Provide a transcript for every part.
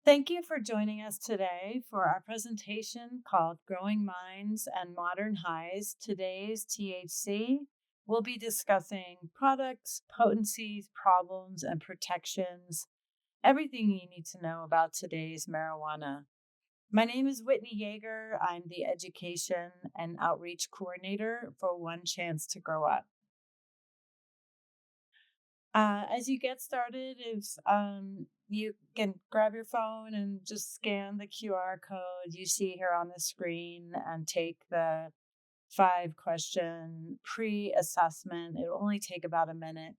Thank you for joining us today for our presentation called Growing Minds and Modern Highs. Today's THC. We'll be discussing products, potencies, problems, and protections, everything you need to know about today's marijuana. My name is Whitney Yeager. I'm the Education and Outreach Coordinator for One Chance to Grow Up. As you get started, if you can grab your phone and just scan the QR code you see here on the screen and take the 5 question pre assessment. It'll only take about a minute,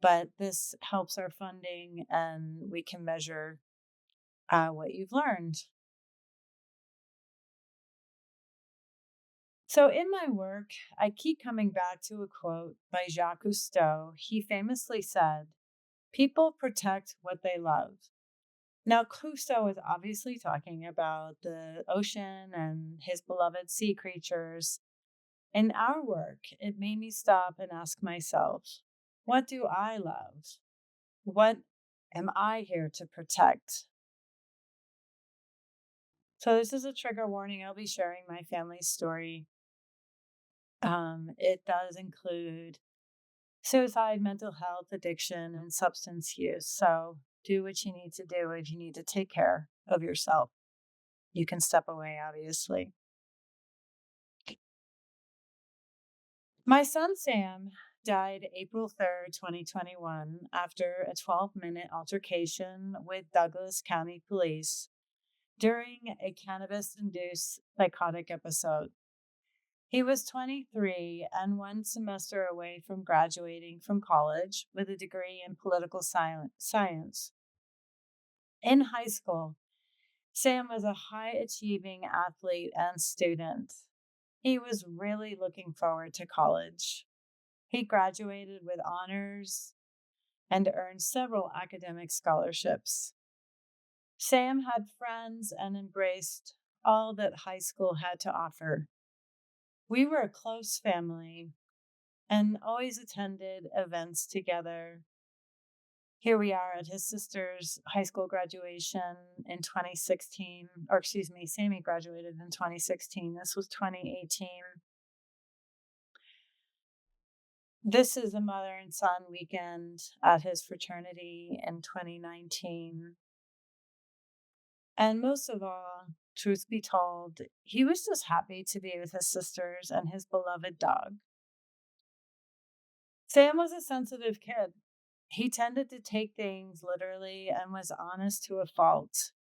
but this helps our funding and we can measure what you've learned. So, in my work, I keep coming back to a quote by Jacques Cousteau. He famously said, "People protect what they love." Now, Cousteau is obviously talking about the ocean and his beloved sea creatures. In our work, it made me stop and ask myself, what do I love? What am I here to protect? So, this is a trigger warning. I'll be sharing my family's story. It does include suicide, mental health, addiction, and substance use. So, do what you need to do if you need to take care of yourself. You can step away, obviously. My son Sam died April 3rd, 2021, after a 12-minute altercation with Douglas County Police during a cannabis induced psychotic episode. He was 23 and one semester away from graduating from college with a degree in political science. In high school, Sam was a high achieving athlete and student. He was really looking forward to college. He graduated with honors and earned several academic scholarships. Sam had friends and embraced all that high school had to offer. We were a close family and always attended events together. Here we are at his sister's high school graduation in 2016, or excuse me, Sammy graduated in 2016. This was 2018. This is a mother and son weekend at his fraternity in 2019. And most of all, truth be told, he was just happy to be with his sisters and his beloved dog. Sam was a sensitive kid. He tended to take things literally and was honest to a fault.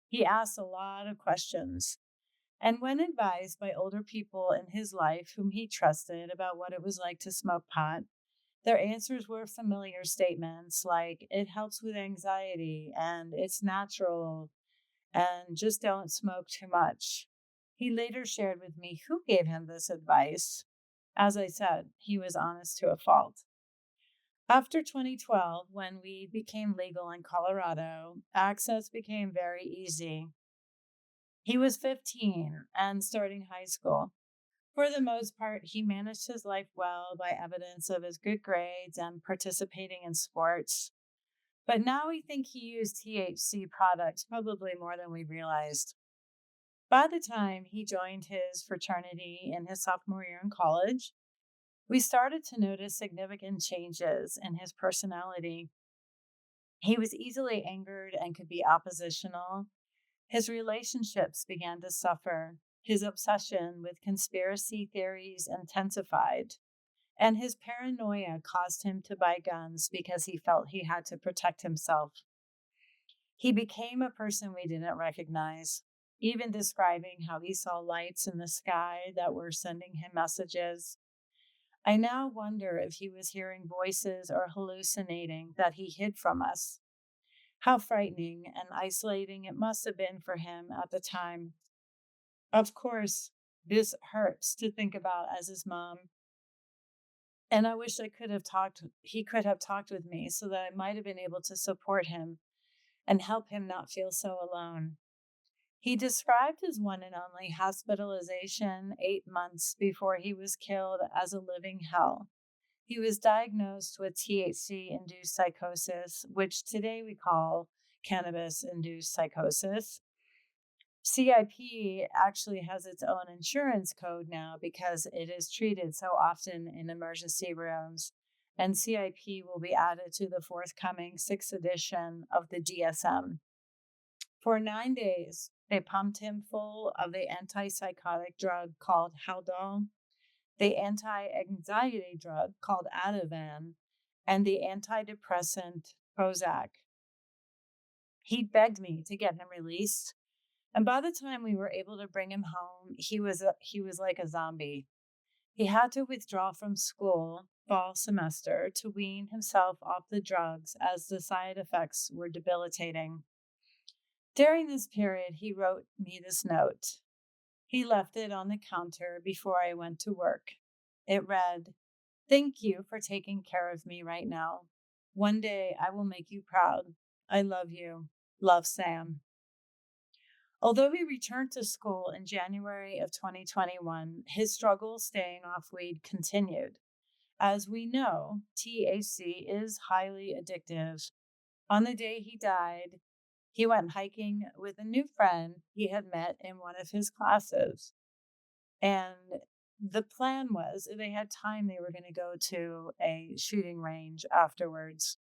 He asked a lot of questions. And when advised by older people in his life whom he trusted about what it was like to smoke pot, their answers were familiar statements like, it helps with anxiety and it's natural and just don't smoke too much. He later shared with me who gave him this advice. As I said, he was honest to a fault. After 2012, when weed became legal in Colorado, access became very easy. He was 15 and starting high school. For the most part, he managed his life well by evidence of his good grades and participating in sports. But now we think he used THC products probably more than we realized. By the time he joined his fraternity in his sophomore year in college, we started to notice significant changes in his personality. He was easily angered and could be oppositional. His relationships began to suffer. His obsession with conspiracy theories intensified. And his paranoia caused him to buy guns because he felt he had to protect himself. He became a person we didn't recognize, even describing how he saw lights in the sky that were sending him messages. I now wonder if he was hearing voices or hallucinating that he hid from us. How frightening and isolating it must have been for him at the time. Of course, this hurts to think about as his mom. And I wish he could have talked with me so that I might have been able to support him and help him not feel so alone. He described his one and only hospitalization 8 months before he was killed as a living hell. He was diagnosed with THC induced psychosis, which today we call cannabis induced psychosis. CIP actually has its own insurance code now because it is treated so often in emergency rooms, and CIP will be added to the forthcoming sixth edition of the DSM. For 9 days, they pumped him full of the antipsychotic drug called Haldol, the anti-anxiety drug called Ativan, and the antidepressant Prozac. He begged me to get him released, and by the time we were able to bring him home, he was like a zombie. He had to withdraw from school fall semester to wean himself off the drugs as the side effects were debilitating. During this period, he wrote me this note. He left it on the counter before I went to work. It read, "Thank you for taking care of me right now. One day I will make you proud. I love you. Love, Sam." Although he returned to school in January of 2021, his struggle staying off weed continued. As we know, THC is highly addictive. On the day he died, he went hiking with a new friend he had met in one of his classes. And the plan was they had time, they were going to go to a shooting range afterwards.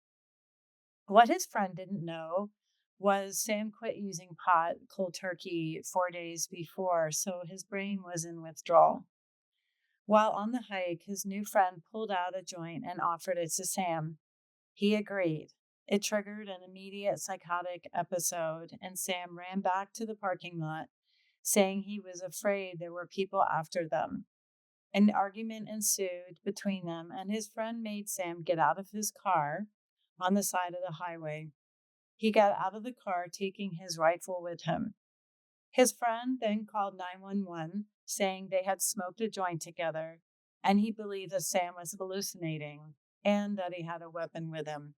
What his friend didn't know was Sam quit using pot cold turkey 4 days before, so his brain was in withdrawal. While on the hike, his new friend pulled out a joint and offered it to Sam. He agreed. It triggered an immediate psychotic episode, and Sam ran back to the parking lot, saying he was afraid there were people after them. An argument ensued between them, and his friend made Sam get out of his car on the side of the highway. He got out of the car, taking his rifle with him. His friend then called 911, saying they had smoked a joint together, and he believed that Sam was hallucinating and that he had a weapon with him.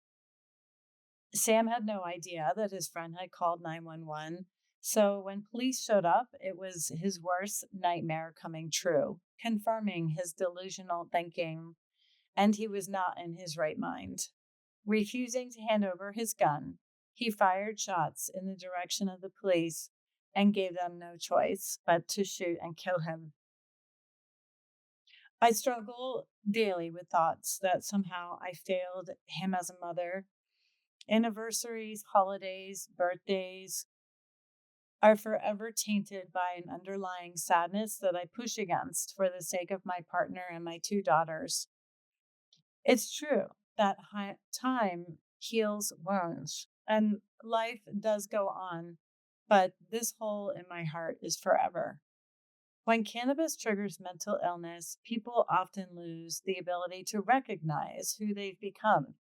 Sam had no idea that his friend had called 911, so when police showed up, it was his worst nightmare coming true, confirming his delusional thinking, and he was not in his right mind. Refusing to hand over his gun, he fired shots in the direction of the police and gave them no choice but to shoot and kill him. I struggle daily with thoughts that somehow I failed him as a mother. Anniversaries, holidays, birthdays are forever tainted by an underlying sadness that I push against for the sake of my partner and my two daughters. It's true that time heals wounds and life does go on, but this hole in my heart is forever. When cannabis triggers mental illness, people often lose the ability to recognize who they've become.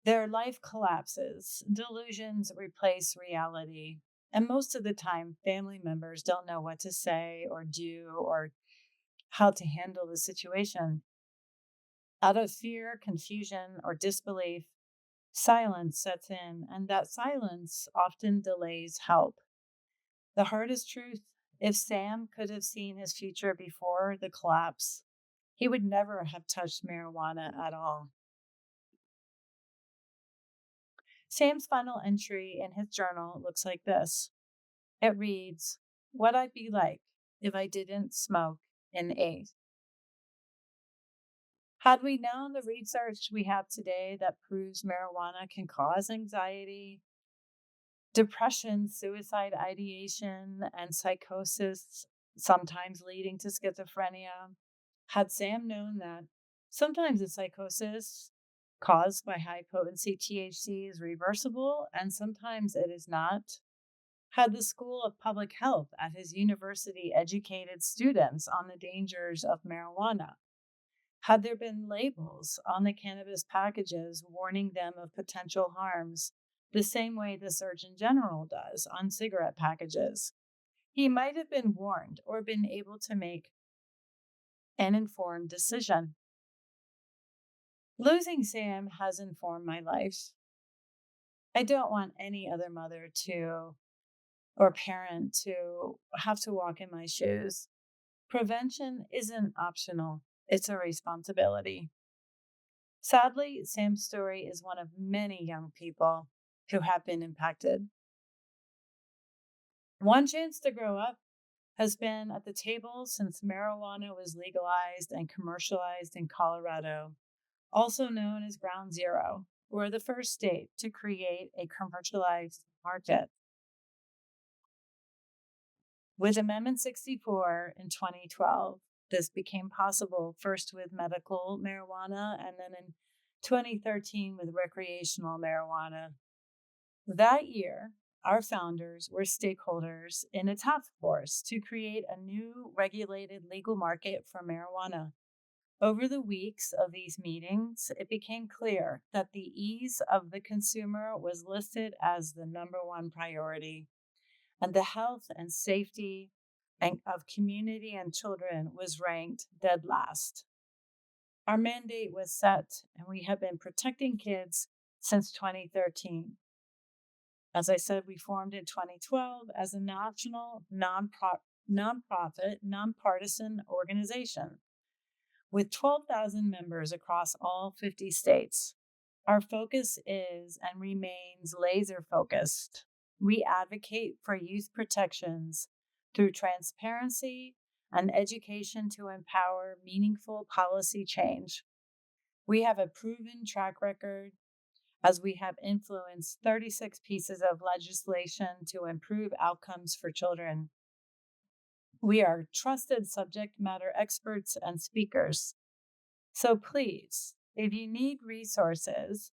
Their life collapses, delusions replace reality, and most of the time, family members don't know what to say or do or how to handle the situation. Out of fear, confusion, or disbelief, silence sets in, and that silence often delays help. The hardest truth: if Sam could have seen his future before the collapse, he would never have touched marijuana at all. Sam's final entry in his journal looks like this. It reads, "What I'd be like if I didn't smoke in eighth." Had we known the research we have today that proves marijuana can cause anxiety, depression, suicide ideation, and psychosis, sometimes leading to schizophrenia, had Sam known that sometimes the psychosis caused by high potency THC is reversible and sometimes it is not, had the School of Public Health at his university educated students on the dangers of marijuana, had there been labels on the cannabis packages warning them of potential harms, the same way the Surgeon General does on cigarette packages, he might have been warned or been able to make an informed decision. Losing Sam has informed my life. I don't want any other mother to or parent to have to walk in my shoes. Prevention isn't optional, it's a responsibility. Sadly, Sam's story is one of many young people who have been impacted. One Chance to Grow Up has been at the table since marijuana was legalized and commercialized in Colorado, also known as Ground Zero. We're the first state to create a commercialized market. With Amendment 64 in 2012, this became possible first with medical marijuana and then in 2013 with recreational marijuana. That year, our founders were stakeholders in a task force to create a new regulated legal market for marijuana. Over the weeks of these meetings, it became clear that the ease of the consumer was listed as the number one priority, and the health and safety of community and children was ranked dead last. Our mandate was set, and we have been protecting kids since 2013. As I said, we formed in 2012 as a national nonprofit, nonpartisan organization with 12,000 members across all 50 states. Our focus is and remains laser focused. We advocate for youth protections through transparency and education to empower meaningful policy change. We have a proven track record as we have influenced 36 pieces of legislation to improve outcomes for children. We are trusted subject matter experts and speakers. So please, if you need resources,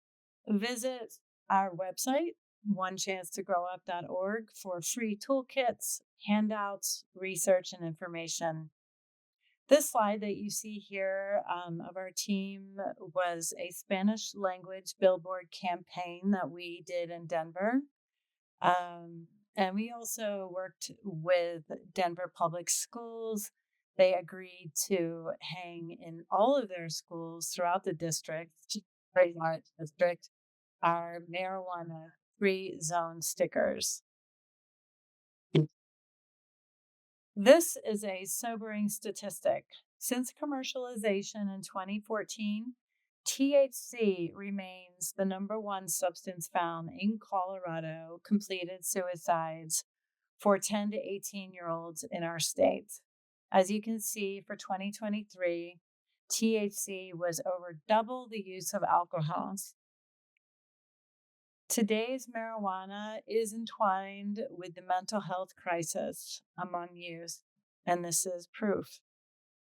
visit our website, onechancetogrowup.org, for free toolkits, handouts, research, and information. This slide that you see here of our team was a Spanish language billboard campaign that we did in Denver. And we also worked with Denver Public Schools. They agreed to hang in all of their schools throughout the district, very large district, our marijuana free zone stickers. This is a sobering statistic. Since commercialization in 2014, THC remains the number one substance found in Colorado completed suicides for 10 to 18-year-olds in our state. As you can see, for 2023, THC was over double the use of alcohol. Today's marijuana is entwined with the mental health crisis among youth, and this is proof.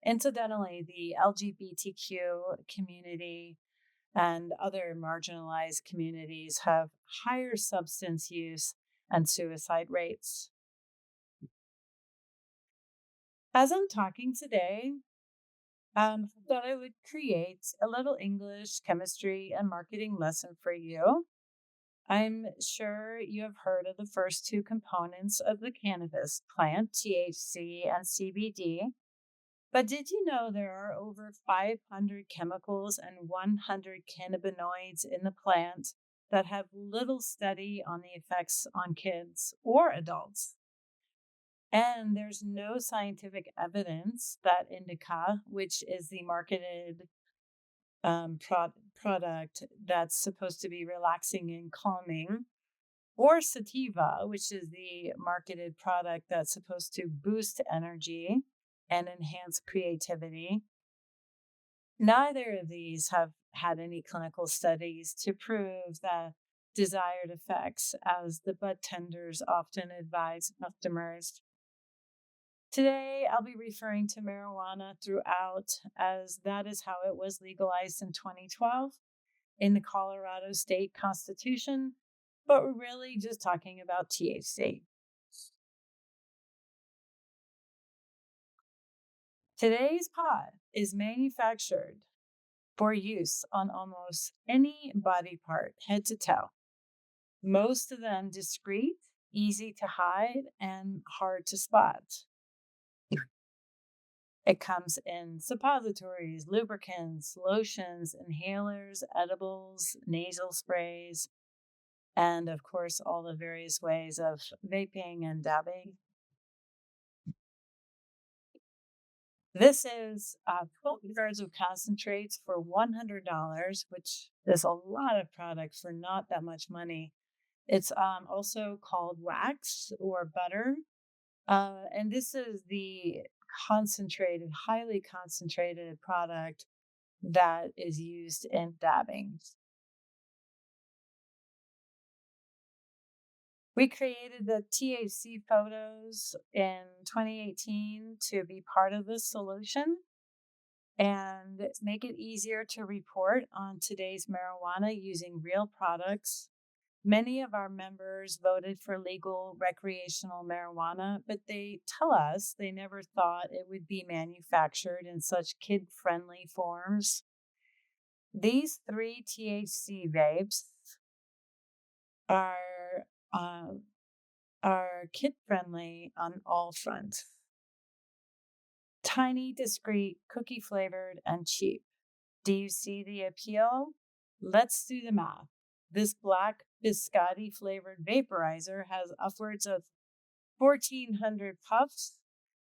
Incidentally, the LGBTQ community and other marginalized communities have higher substance use and suicide rates. As I'm talking today, I thought I would create a little English, chemistry, and marketing lesson for you. I'm sure you have heard of the first two components of the cannabis plant, THC and CBD. But did you know there are over 500 chemicals and 100 cannabinoids in the plant that have little study on the effects on kids or adults? And there's no scientific evidence that indica, which is the marketed product that's supposed to be relaxing and calming, or sativa, which is the marketed product that's supposed to boost energy and enhance creativity. Neither of these have had any clinical studies to prove the desired effects, as the bud tenders often advise customers. Today, I'll be referring to marijuana throughout, as that is how it was legalized in 2012 in the Colorado State Constitution, but we're really just talking about THC. Today's pod is manufactured for use on almost any body part, head to toe, most of them discreet, easy to hide, and hard to spot. It comes in suppositories, lubricants, lotions, inhalers, edibles, nasal sprays, and of course, all the various ways of vaping and dabbing. This is 12 jars of concentrates for $100, which is a lot of product for not that much money. It's also called wax or butter. And this is the concentrated, highly concentrated product that is used in dabbing. We created the THC photos in 2018 to be part of the solution and make it easier to report on today's marijuana using real products. Many of our members voted for legal recreational marijuana, but they tell us they never thought it would be manufactured in such kid friendly forms. These three THC vapes are, uh, are kid friendly on all fronts. Tiny, discreet, cookie flavored, and cheap. Do you see the appeal? Let's do the math. This black biscotti flavored vaporizer has upwards of 1,400 puffs,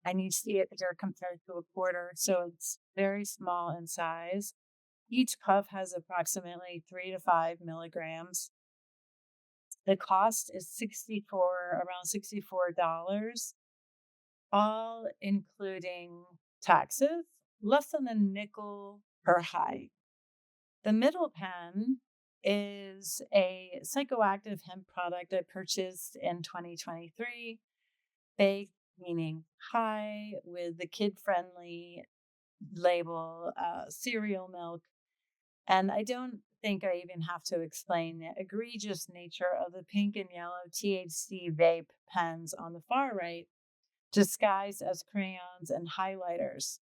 and you see it here compared to a quarter, so it's very small in size. Each puff has approximately 3 to 5 milligrams. The cost is around $64, all including taxes, less than a nickel per high. The middle pen is a psychoactive hemp product I purchased in 2023, baked, meaning high, with the kid friendly label, cereal milk. And I don't think I even have to explain the egregious nature of the pink and yellow THC vape pens on the far right, disguised as crayons and highlighters.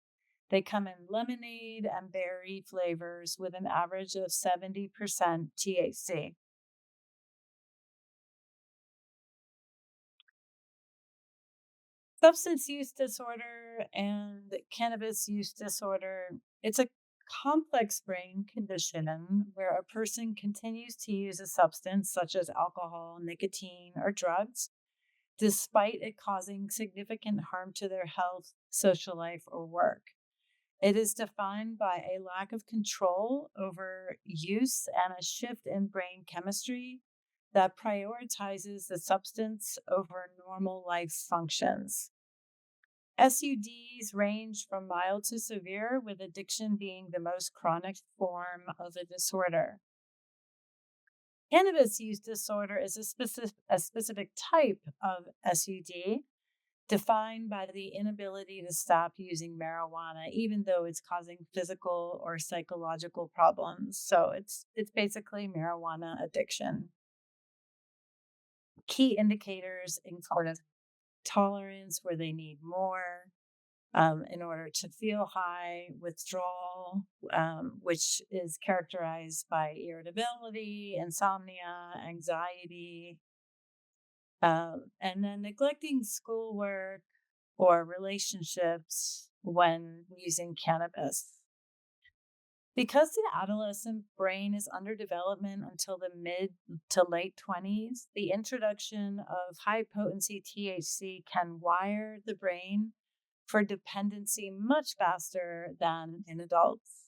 They come in lemonade and berry flavors with an average of 70% THC. Substance use disorder and cannabis use disorder, it's a complex brain condition where a person continues to use a substance such as alcohol, nicotine, or drugs, despite it causing significant harm to their health, social life, or work. It is defined by a lack of control over use and a shift in brain chemistry that prioritizes the substance over normal life functions. SUDs range from mild to severe, with addiction being the most chronic form of the disorder. Cannabis use disorder is a specific type of SUD defined by the inability to stop using marijuana, even though it's causing physical or psychological problems. So it's basically marijuana addiction. Key indicators include tolerance, where they need more in order to feel high, withdrawal, which is characterized by irritability, insomnia, anxiety, and then neglecting schoolwork or relationships when using cannabis. Because the adolescent brain is under development until the mid to late 20s, the introduction of high potency THC can wire the brain for dependency much faster than in adults.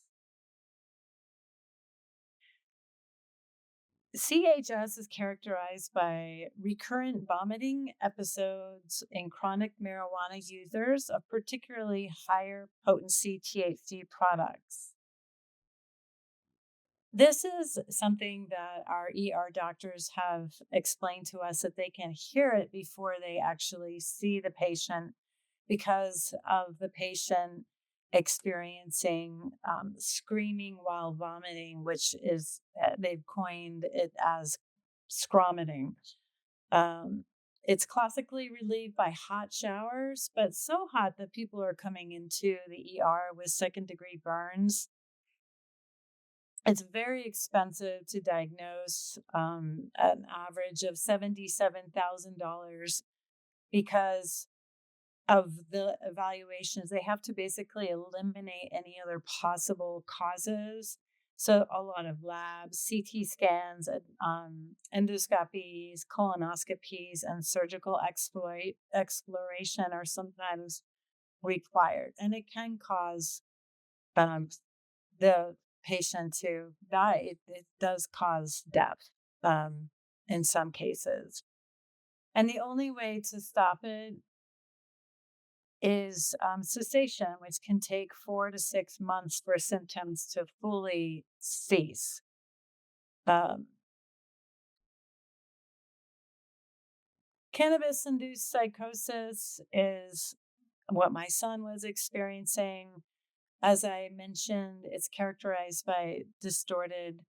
CHS is characterized by recurrent vomiting episodes in chronic marijuana users of particularly higher potency THC products. This is something that our ER doctors have explained to us, that they can hear it before they actually see the patient because of the patient experiencing screaming while vomiting, which is, they've coined it as scromiting. Um, it's classically relieved by hot showers, but so hot that people are coming into the ER with second-degree burns. It's very expensive to diagnose, an average of $77,000 because of the evaluations. They have to basically eliminate any other possible causes. So a lot of labs, CT scans, endoscopies, colonoscopies, and surgical exploration are sometimes required, and it can cause um, the patient to die. It does cause death. Um, in some cases. And the only way to stop it is cessation, which can take 4 to 6 months for symptoms to fully cease. Um, Cannabis induced psychosis is what my son was experiencing. As I mentioned, it's characterized by distorted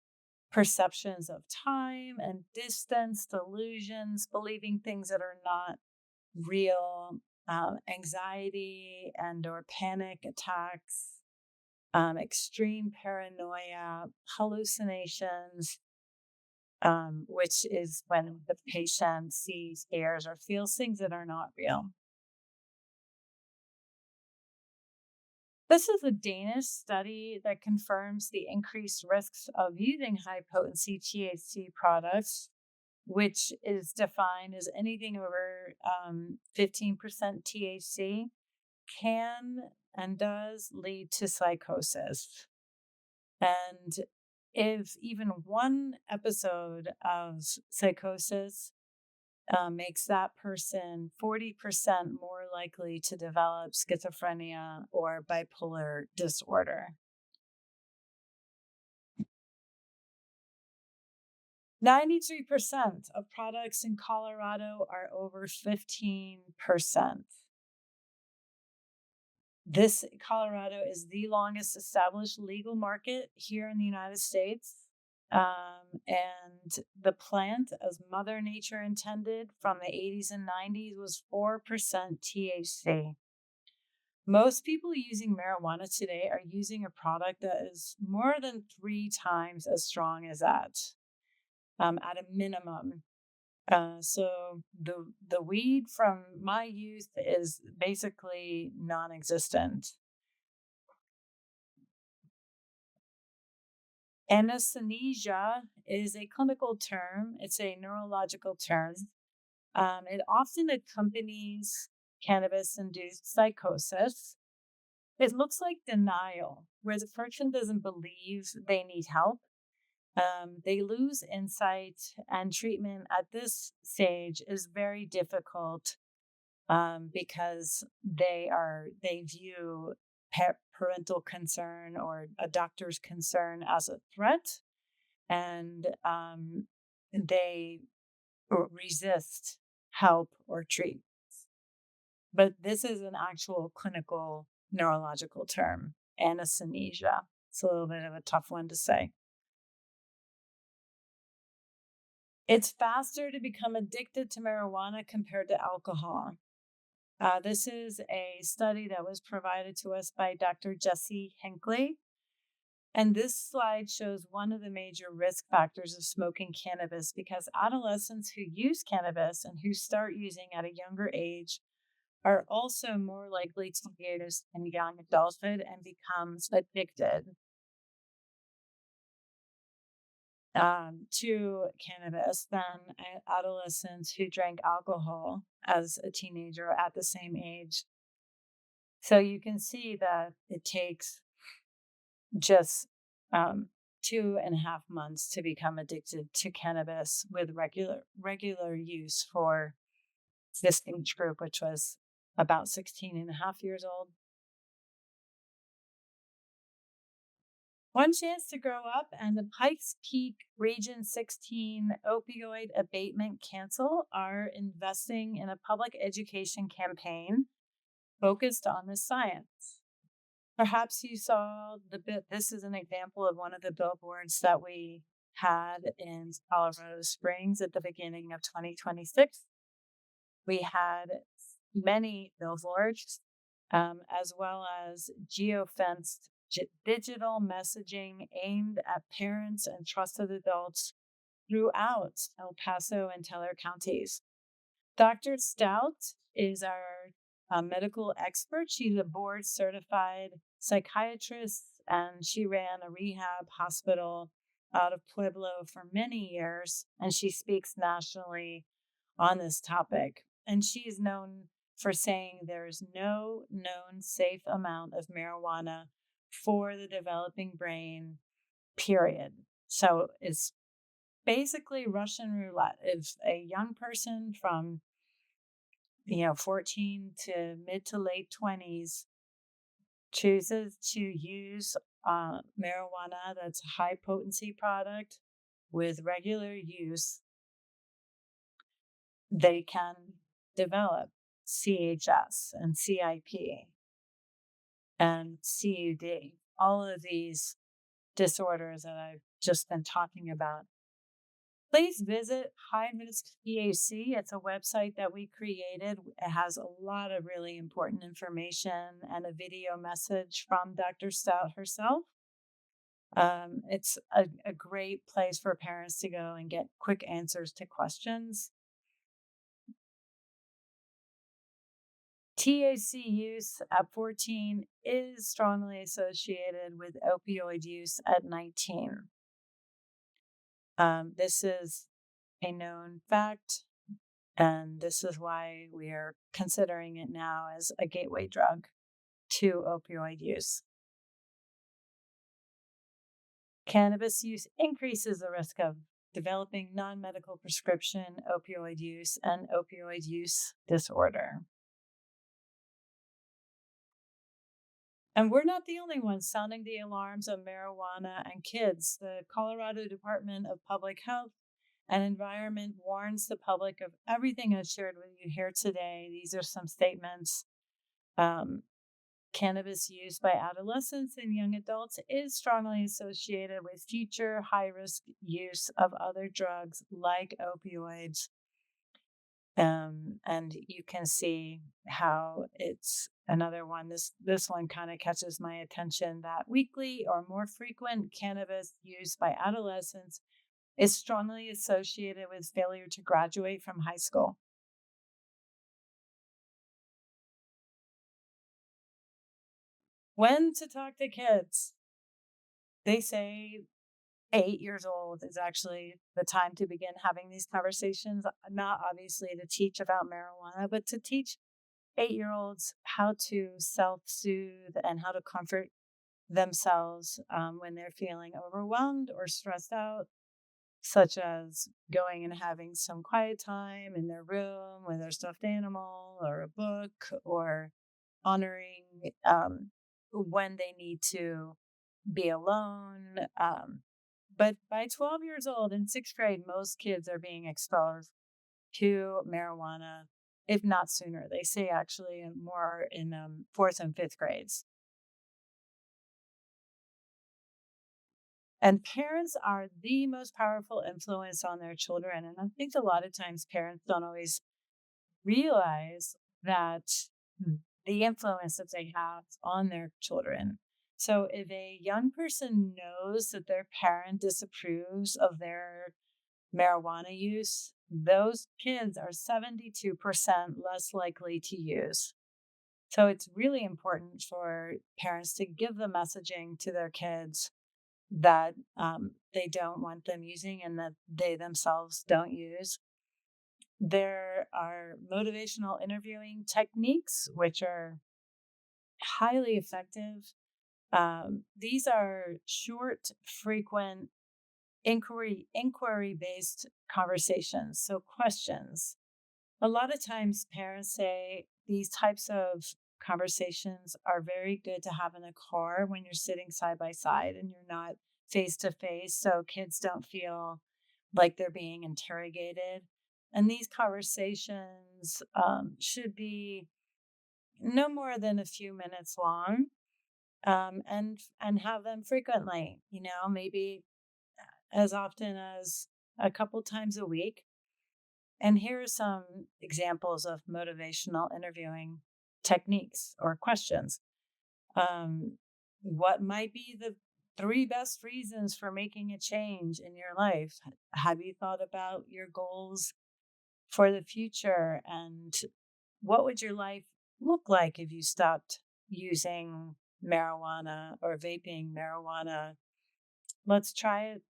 perceptions of time and distance, delusions, believing things that are not real, anxiety and or panic attacks, extreme paranoia, hallucinations, which is when the patient sees, hears, or feels things that are not real. This is a Danish study that confirms the increased risks of using high potency THC products, which is defined as anything over 15% THC, can and does lead to psychosis. And if even one episode of psychosis makes that person 40% more likely to develop schizophrenia or bipolar disorder. 93% of products in Colorado are over 15%. This Colorado is the longest established legal market here in the United States. And the plant, as Mother Nature intended from the 80s and 90s, was 4% THC. Most people using marijuana today are using a product that is more than 3 times as strong as that, at a minimum. So the weed from my youth is basically non-existent. Anesthesia is a clinical term. It's a neurological term. It often accompanies cannabis-induced psychosis. It looks like denial, where the person doesn't believe they need help. They lose insight, and treatment at this stage is very difficult because they view parental concern or a doctor's concern as a threat, and they resist help or treat. But this is an actual clinical neurological term, anesthesia. It's a little bit of a tough one to say. It's faster to become addicted to marijuana compared to alcohol. This is a study that was provided to us by Dr. Jesse Hinckley. And this slide shows one of the major risk factors of smoking cannabis, because adolescents who use cannabis and who start using at a younger age are also more likely to use in young adulthood and becomes addicted to cannabis than adolescents who drank alcohol as a teenager at the same age. So you can see that it takes just 2.5 months to become addicted to cannabis with regular use for this age group, which was about 16 and a half years old. One Chance to Grow Up and the Pikes Peak Region 16 Opioid Abatement Council are investing in a public education campaign focused on the science. Perhaps you saw this is an example of one of the billboards that we had in Colorado Springs at the beginning of 2026. We had many billboards, as well as geofenced digital messaging aimed at parents and trusted adults throughout El Paso and Teller counties. Dr. Stout is our medical expert. She's a board certified psychiatrist, and she ran a rehab hospital out of Pueblo for many years, and she speaks nationally on this topic. And she's known for saying there's no known safe amount of marijuana for the developing brain, period. So it's Basically Russian roulette. If a young person from 14 to mid to late 20s chooses to use marijuana that's a high potency product with regular use, they can develop CHS and CIP and CUD, all of these disorders that I've just been talking about. Please visit High Risk THC. It's a website that we created. It has a lot of really important information and a video message from Dr. Stout herself. It's a great place for parents to go and get quick answers to questions. THC use at 14 is strongly associated with opioid use at 19. This is a known fact, and this is why we are considering it now as a gateway drug to opioid use. Cannabis use increases the risk of developing non-medical prescription opioid use and opioid use disorder. And we're not the only ones sounding the alarms of marijuana and kids. The Colorado Department of Public Health and Environment warns the public of everything I've shared with you here today. These are some statements. Cannabis use by adolescents and young adults is strongly associated with future high-risk use of other drugs like opioids. And you can see how it's another one. This one kind of catches my attention, that weekly or more frequent cannabis use by adolescents is strongly associated with failure to graduate from high school. When to talk to kids? They say 8 years old is actually the time to begin having these conversations, not obviously to teach about marijuana, but to teach 8-year-olds how to self-soothe and how to comfort themselves when they're feeling overwhelmed or stressed out, such as going and having some quiet time in their room with their stuffed animal or a book, or honoring when they need to be alone. But by 12 years old in sixth grade, most kids are being exposed to marijuana, if not sooner. They say actually more in fourth and fifth grades. And parents are the most powerful influence on their children. And I think a lot of times parents don't always realize that the influence that they have on their children. So if a young person knows that their parent disapproves of their marijuana use, those kids are 72% less likely to use. So it's really important for parents to give the messaging to their kids that they don't want them using and that they themselves don't use. There are motivational interviewing techniques, which are highly effective. These are short, frequent, inquiry-based conversations. So questions. A lot of times parents say these types of conversations are very good to have in a car when you're sitting side by side and you're not face to face, so kids don't feel like they're being interrogated. And these conversations should be no more than a few minutes long, and have them frequently. Maybe as often as a couple times a week. And here are some examples of motivational interviewing techniques or questions. What might be the 3 best reasons for making a change in your life? Have you thought about your goals for the future? And what would your life look like if you stopped using marijuana or vaping marijuana? Let's try it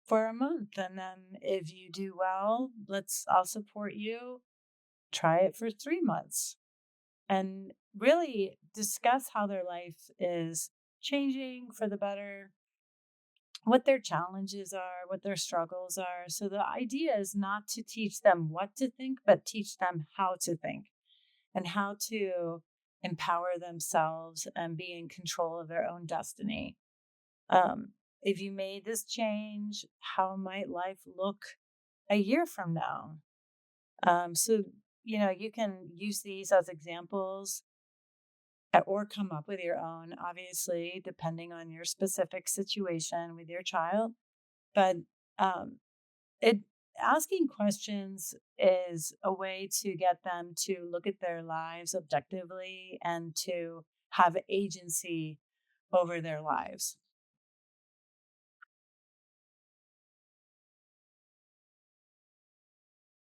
for a month. And then if you do well, I'll support you. Try it for 3 months and really discuss how their life is changing for the better. what their challenges are, what their struggles are. So the idea is not to teach them what to think, but teach them how to think and how to empower themselves and be in control of their own destiny. If you made this change, how might life look a year from now? So, you can use these as examples or come up with your own, obviously, depending on your specific situation with your child. But um, it asking questions is a way to get them to look at their lives objectively and to have agency over their lives.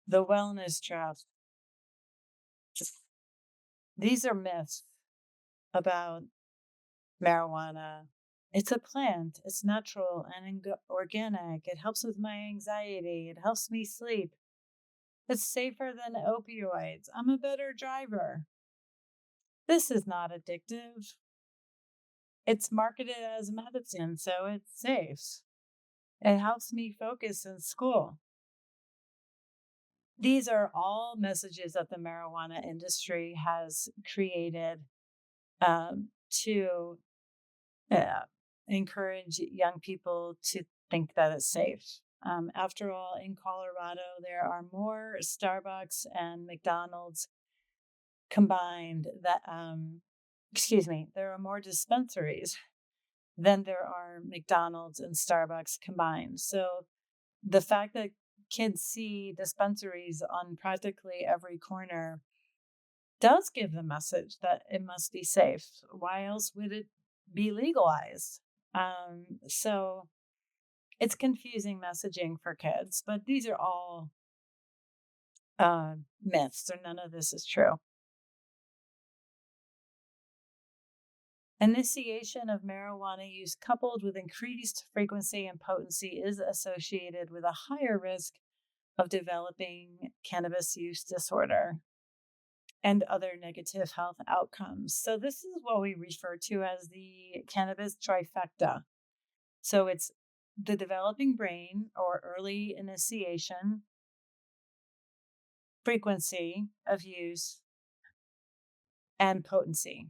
The wellness trap. These are myths about marijuana. It's a plant, it's natural and organic. It helps with my anxiety, it helps me sleep. It's safer than opioids. I'm a better driver. This is not addictive. It's marketed as medicine, so it's safe. It helps me focus in school. These are all messages that the marijuana industry has created to uh, encourage young people to think that it's safe. After all, in Colorado, there are more Starbucks and McDonald's combined there are more dispensaries than there are McDonald's and Starbucks combined. So the fact that kids see dispensaries on practically every corner does give the message that it must be safe. Why else would it be legalized? So it's confusing messaging for kids, but these are all myths, or none of this is true. Initiation of marijuana use coupled with increased frequency and potency is associated with a higher risk of developing cannabis use disorder and other negative health outcomes. So, this is what we refer to as the cannabis trifecta. So, it's the developing brain or early initiation, frequency of use, and potency.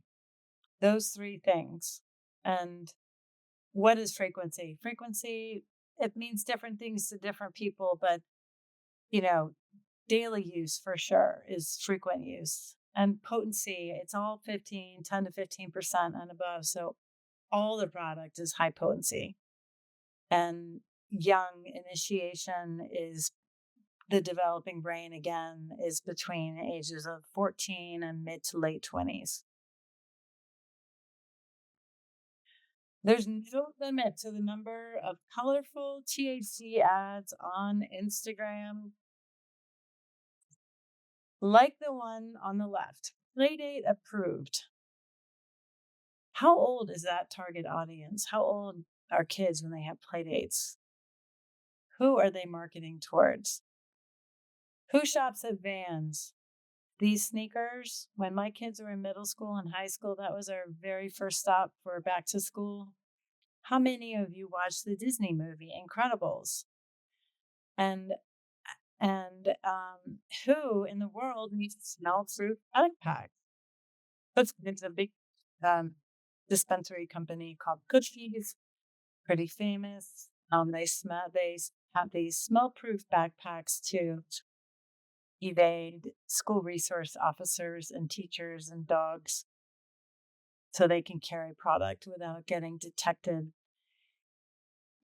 Those three things. And what is frequency? Frequency, it means different things to different people, but you know, daily use for sure is frequent use. And potency, it's all 10 to 15% and above. So all the product is high potency. And young initiation is the developing brain, again, is between ages of 14 and mid to late 20s. There's no limit to the number of colorful THC ads on Instagram, like the one on the left. Playdate approved. How old is that target audience? How old are kids when they have playdates? Who are they marketing towards? Who shops at Vans? These sneakers, when my kids were in middle school and high school, that was our very first stop for back to school. How many of you watched the Disney movie Incredibles? And who in the world needs to smell fruit backpack? It's a big um, dispensary company called Cookies, pretty famous. They have these smell-proof backpacks to evade school resource officers and teachers and dogs, so they can carry product without getting detected.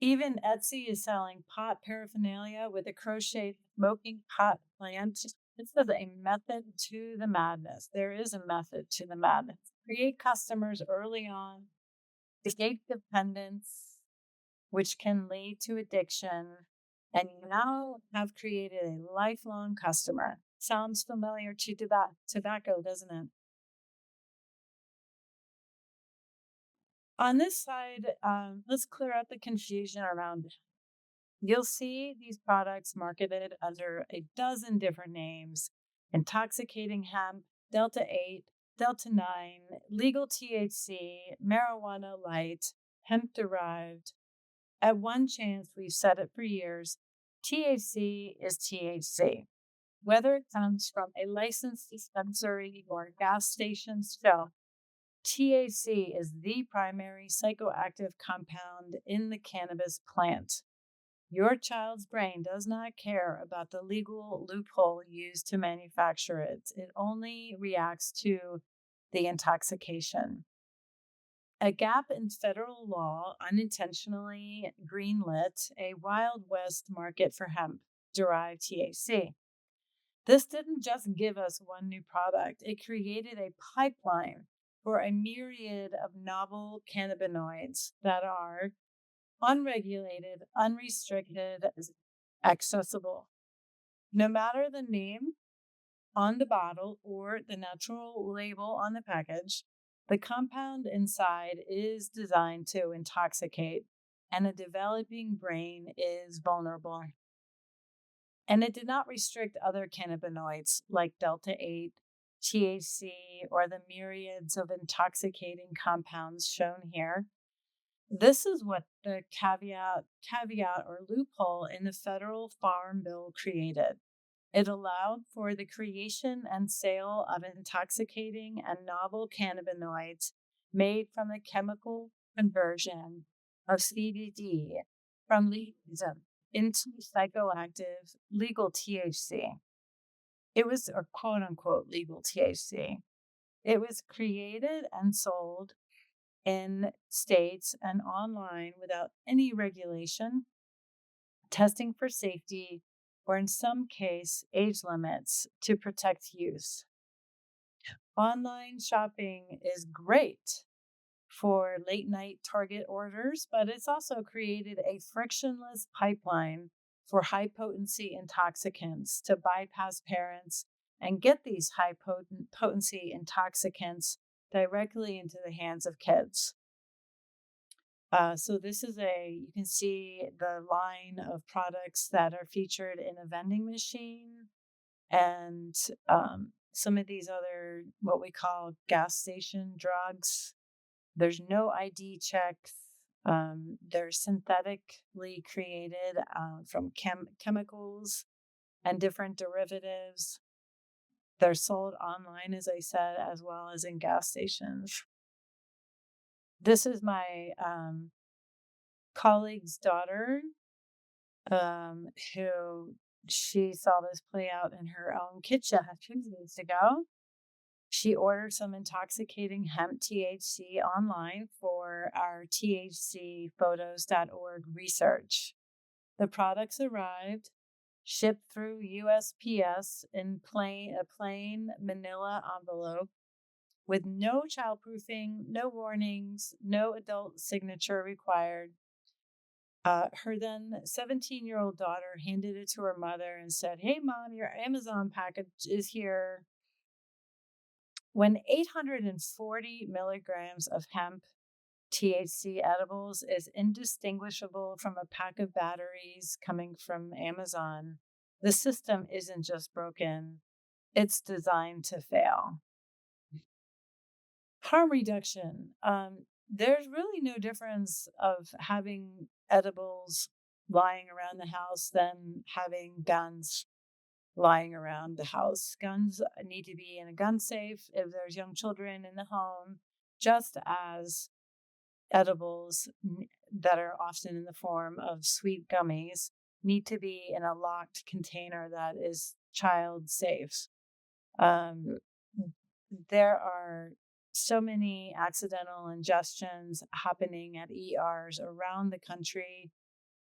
Even Etsy is selling pot paraphernalia with a crocheted smoking pot plant. This is a method to the madness. There is a method to the madness. Create customers early on, escape dependence, which can lead to addiction. And you now have created a lifelong customer. Sounds familiar to tobacco, doesn't it? On this side, let's clear up the confusion around. You'll see these products marketed under a dozen different names: intoxicating hemp, Delta 8, Delta 9, legal THC, marijuana light, hemp derived, At one chance, we've said it for years, THC is THC. Whether it comes from a licensed dispensary or a gas station shelf, THC is the primary psychoactive compound in the cannabis plant. Your child's brain does not care about the legal loophole used to manufacture it. It only reacts to the intoxication. A gap in federal law unintentionally greenlit a Wild West market for hemp derived THC. This didn't just give us one new product, it created a pipeline for a myriad of novel cannabinoids that are unregulated, unrestricted, accessible. No matter the name on the bottle or the natural label on the package, the compound inside is designed to intoxicate, and a developing brain is vulnerable. And it did not restrict other cannabinoids like Delta 8, THC, or the myriads of intoxicating compounds shown here. This is what the caveat or loophole in the federal Farm Bill created. It allowed for the creation and sale of intoxicating and novel cannabinoids made from the chemical conversion of CBD from legalism into psychoactive legal THC. It was, or quote unquote, legal THC. It was created and sold in states and online without any regulation, testing for safety, or in some case, age limits to protect youth. Online shopping is great for late night Target orders, but it's also created a frictionless pipeline for high potency intoxicants to bypass parents and get these high potency intoxicants directly into the hands of kids. So this is you can see the line of products that are featured in a vending machine and some of these other, what we call gas station drugs. There's no ID checks. They're synthetically created from chemicals and different derivatives. They're sold online, as I said, as well as in gas stations. This is my colleague's daughter, who she saw this play out in her own kitchen a few days ago. She ordered some intoxicating hemp THC online for our THCphotos.org research. The products arrived, shipped through USPS in a plain manila envelope with no childproofing, no warnings, no adult signature required. Her then 17-year-old daughter handed it to her mother and said, "Hey, Mom, your Amazon package is here." When 840 milligrams of hemp THC edibles is indistinguishable from a pack of batteries coming from Amazon, the system isn't just broken, it's designed to fail. Harm reduction. There's really no difference of having edibles lying around the house than having guns lying around the house. Guns need to be in a gun safe if there's young children in the home, just as edibles that are often in the form of sweet gummies need to be in a locked container that is child safe. There are so many accidental ingestions happening at ERs around the country.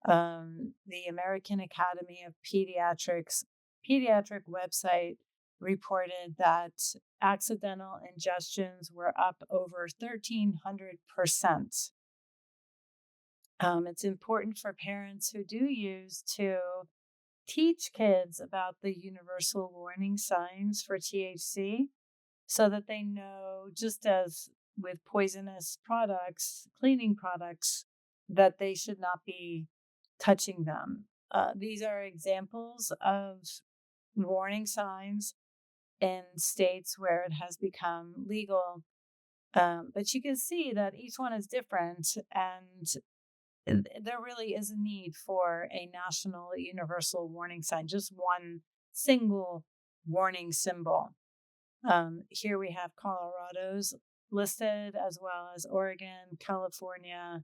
The American Academy of Pediatrics pediatric website reported that accidental ingestions were up over 1,300%. It's important for parents who do use to teach kids about the universal warning signs for THC so that they know, just as with poisonous products, cleaning products, that they should not be touching them. These are examples of warning signs in states where it has become legal. But you can see that each one is different, and there really is a need for a national universal warning sign, just one single warning symbol. Here we have Colorado's listed, as well as Oregon, California,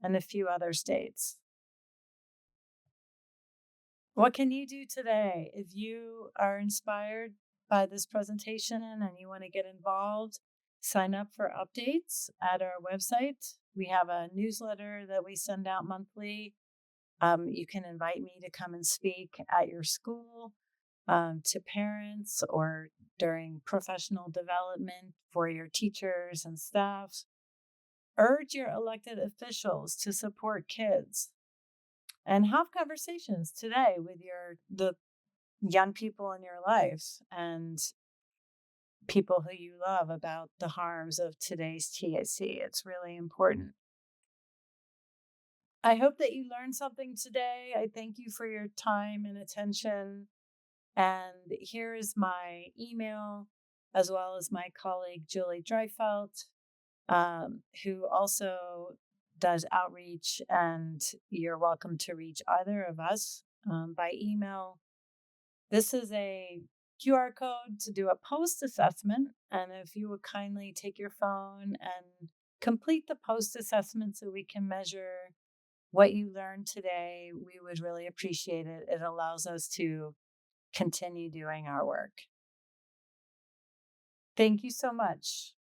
and a few other states. What can you do today if you are inspired by this presentation and you want to get involved? Sign up for updates at our website. We have a newsletter that we send out monthly. You can invite me to come and speak at your school, to parents, or during professional development for your teachers and staff. Urge your elected officials to support kids and have conversations today with the young people in your life and people who you love about the harms of today's THC. It's really important. I hope that you learned something today. I thank you for your time and attention. And here is my email, as well as my colleague, Julie Dreifelt, who also does outreach. And you're welcome to reach either of us by email. This is a QR code to do a post assessment. And if you would kindly take your phone and complete the post assessment so we can measure what you learned today, we would really appreciate it. It allows us to continue doing our work. Thank you so much.